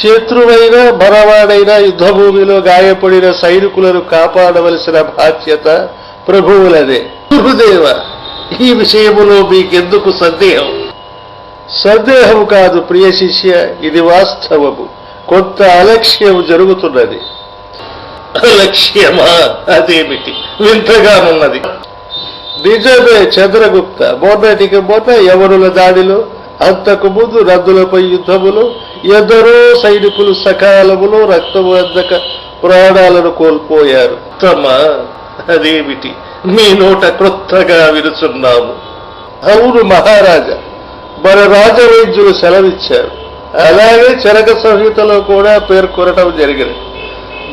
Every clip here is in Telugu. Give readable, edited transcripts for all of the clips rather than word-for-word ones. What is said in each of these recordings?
శత్రువైన మనవాడైన యుద్ధభూమిలో గాయపడిన సైనికులను కాపాడవలసిన బాధ్యత ప్రభువులదే. గురుదేవ, ఈ విషయములో మీకెందుకు సందేహం? సందేహం కాదు ప్రియ శిష్య, ఇది వాస్తవము. కొంత అలక్ష్యం జరుగుతున్నది. అలక్ష్యమా? అదేమిటి? వింతగానున్నది. నిజమే చంద్రగుప్త. మొన్నటికి మొన్న యవనుల దాడిలో, అంతకు ముందు రద్దులపై యుద్ధములు ఎందరో సైనికులు సకాలములో రక్తము అందక ప్రాణాలను కోల్పోయారు. తమా? అదేమిటి? మీ నోట క్రొత్తగా విరుచున్నాము. అవును మహారాజా, మన రాజవైద్యులు సెలవిచ్చారు. అలాగే చరక సంహితలో కూడా పేర్కొనటం జరిగింది.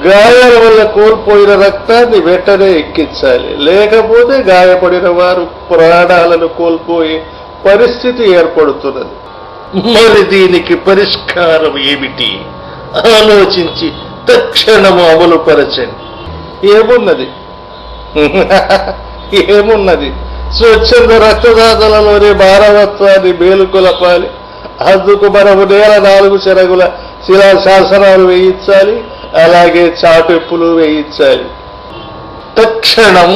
గాయాల వల్ల కోల్పోయిన రక్తాన్ని వెంటనే ఎక్కించాలి, లేకపోతే గాయపడిన వారు ప్రాణాలను కోల్పోయే పరిస్థితి ఏర్పడుతున్నది. మరి దీనికి పరిష్కారం ఏమిటి? ఆలోచించి తక్షణము అమలుపరచండి. ఏమున్నది? ఏమున్నది? స్వచ్ఛంద రక్తదాతలలోని మానవత్వాన్ని మేలుకొలపాలి. అందుకు మనము నేల 4 చెరగుల శిలాశాసనాలు వేయించాలి, అలాగే చాటెప్పులు వేయించాలి. తక్షణం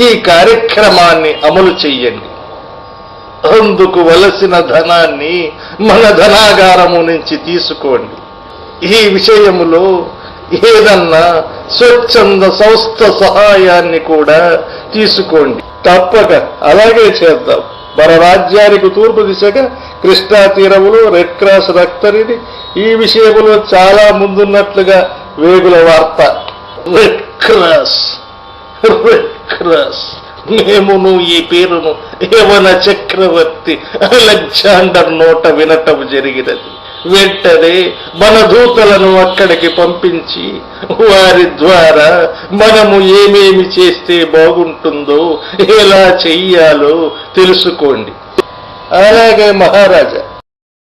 ఈ కార్యక్రమాన్ని అమలు చెయ్యండి. అందుకు వలసిన ధనాన్ని మన ధనాగారము నుంచి తీసుకోండి. ఈ విషయములో ఏదన్నా స్వచ్ఛంద సంస్థ సహాయాన్ని కూడా తీసుకోండి. తప్పక అలాగే చేద్దాం. మన రాజ్యానికి తూర్పు దిశగా కృష్ణా తీరములో రెడ్ క్రాస్ రక్తనిధి ఈ విషయంలో చాలా ముందున్నట్లుగా వేగుల వార్త. Red cross, red cross. మేమును ఈ పేరును యవన చక్రవర్తి అలెగ్జాండర్ నోట వినటం జరిగినది. వెంటనే మన దూతలను అక్కడికి పంపించి వారి ద్వారా మనము ఏమేమి చేస్తే బాగుంటుందో, ఎలా చెయ్యాలో తెలుసుకోండి. అలాగే మహారాజా,